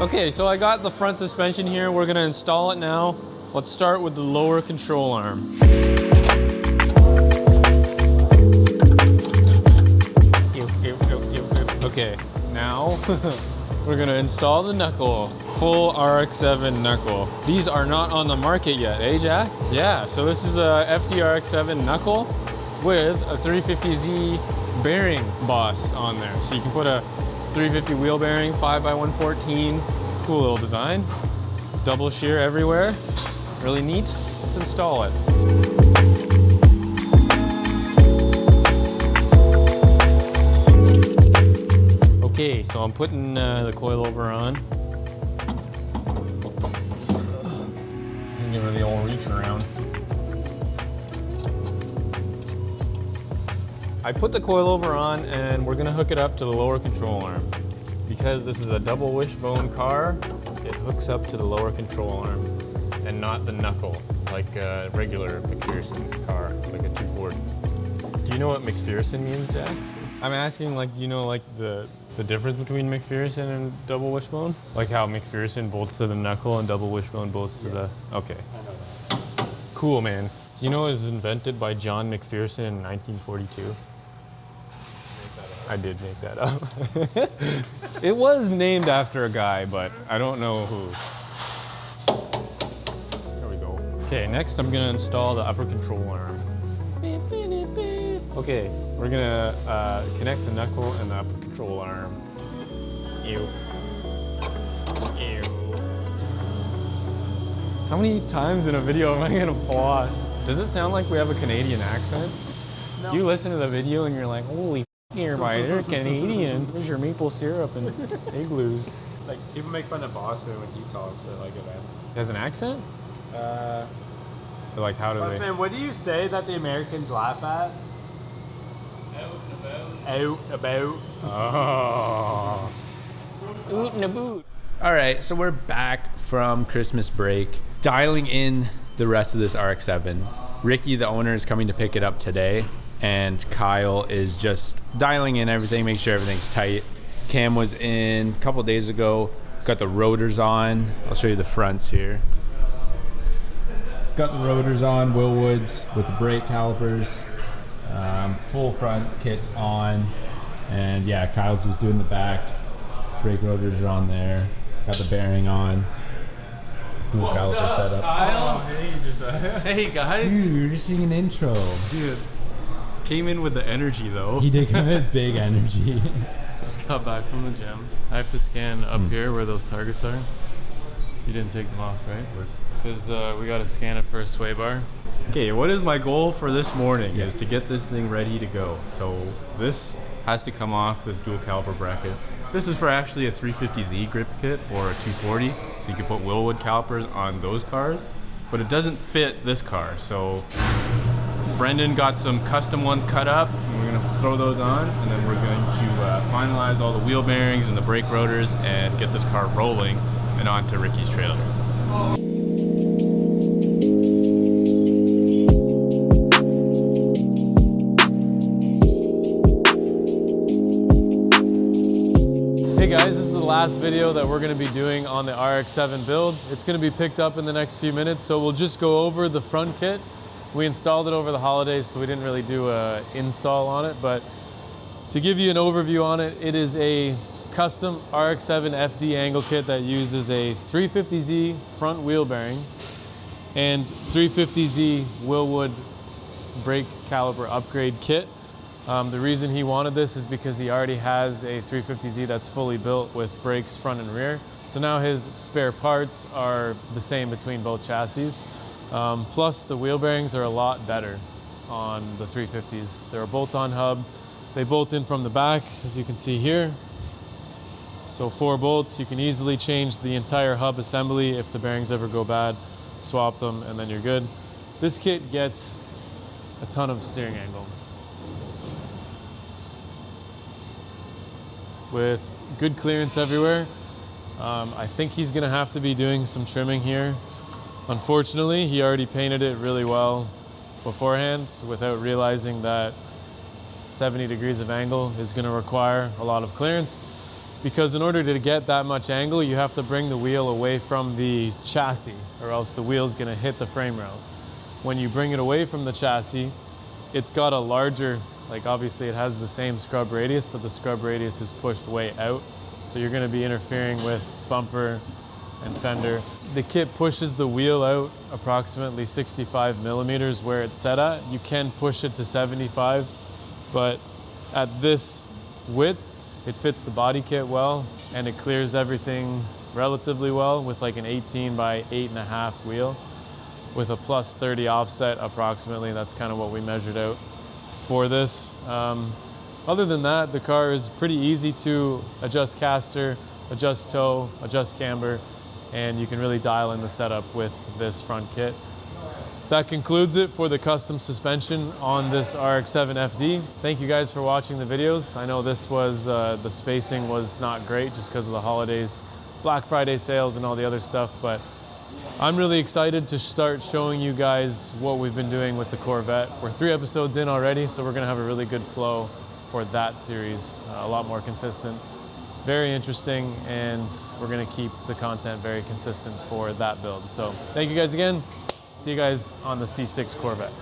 Okay, so I got the front suspension here. We're gonna install it now. Let's start with the lower control arm. Okay, now we're gonna install the knuckle. Full RX7 knuckle. These are not on the market yet, eh, Jack? Yeah, so this is a FD RX7 knuckle with a 350Z bearing boss on there. So you can put a 350 wheel bearing, 5x114. Cool little design. Double shear everywhere. Really neat. Let's install it. Okay, so I'm putting the coilover on. Give her the old reach around. I put the coilover on and we're gonna hook it up to the lower control arm. Because this is a double wishbone car, it hooks up to the lower control arm and not the knuckle, like a regular McPherson car, like a 240. Do you know what McPherson means, Jack? I'm asking, like, do you know, like, the difference between McPherson and double wishbone? Like how McPherson bolts to the knuckle and double wishbone bolts to the... Okay. I know that. Cool, man. Do you know it was invented by John McPherson in 1942? I did make that up. It was named after a guy, but I don't know who. There we go. Okay, next I'm gonna install the upper control arm. Okay, we're gonna connect the knuckle and the upper control arm. Ew. Ew. How many times in a video am I gonna pause? Does it sound like we have a Canadian accent? No. Do you listen to the video and you're like, holy everybody, they're Canadian. There's your maple syrup and igloos. Like, people make fun of Bossman when he talks at like events. He has an accent? Like, how do they? Bossman, what do you say that the Americans laugh at? Out and about. Oh. Oot and a boot. All right, so we're back from Christmas break, dialing in the rest of this RX-7. Ricky, the owner, is coming to pick it up today, and Kyle is just dialing in everything, make sure everything's tight. Cam was in a couple days ago, got the rotors on. I'll show you the fronts here. Got the rotors on, Willwoods with the brake calipers, full front kits on, and yeah, Kyle's just doing the back. Brake rotors are on there. Got the bearing on. Cool caliper setup. Kyle? Hey guys. Dude, you're just seeing an intro. Dude. Came in with the energy though. He did come in with big energy. Just got back from the gym. I have to scan up here where those targets are. You didn't take them off, right? Because we got to scan it for a sway bar. Okay, what is my goal for this morning is to get this thing ready to go. So this has to come off this dual caliper bracket. This is for actually a 350Z grip kit or a 240, so you can put Willwood calipers on those cars, but it doesn't fit this car. So Brendan got some custom ones cut up, and we're gonna throw those on, and then we're going to finalize all the wheel bearings and the brake rotors and get this car rolling and onto Ricky's trailer. Hey guys, this is the last video that we're going to be doing on the RX7 build. It's going to be picked up in the next few minutes, so we'll just go over the front kit. We installed it over the holidays, so we didn't really do an install on it, but to give you an overview on it, it is a custom RX7 FD angle kit that uses a 350Z front wheel bearing and 350Z Willwood brake caliper upgrade kit. The reason he wanted this is because he already has a 350Z that's fully built with brakes front and rear. So now his spare parts are the same between both chassis. Plus the wheel bearings are a lot better on the 350s. They're a bolt-on hub. They bolt in from the back, as you can see here. So 4 bolts, you can easily change the entire hub assembly. If the bearings ever go bad, swap them and then you're good. This kit gets a ton of steering angle. With good clearance everywhere. I think he's gonna have to be doing some trimming here. Unfortunately, he already painted it really well beforehand without realizing that 70 degrees of angle is gonna require a lot of clearance. because in order to get that much angle, you have to bring the wheel away from the chassis, or else the wheel's gonna hit the frame rails. When you bring it away from the chassis, it's got a larger, like obviously it has the same scrub radius, but the scrub radius is pushed way out. So you're gonna be interfering with bumper and fender. The kit pushes the wheel out approximately 65 millimeters where it's set at. You can push it to 75, but at this width, it fits the body kit well, and it clears everything relatively well with like an 18 by 8.5 wheel with a plus 30 offset approximately. That's kind of what we measured out for this. Other than that, the car is pretty easy to adjust caster, adjust toe, adjust camber, and you can really dial in the setup with this front kit. That concludes it for the custom suspension on this RX-7 FD. Thank you guys for watching the videos. I know this was, the spacing was not great just because of the holidays, Black Friday sales and all the other stuff, but I'm really excited to start showing you guys what we've been doing with the Corvette. We're 3 episodes in already, so we're gonna have a really good flow for that series, a lot more consistent. Very interesting, and we're gonna keep the content very consistent for that build. So thank you guys again. See you guys on the C6 Corvette.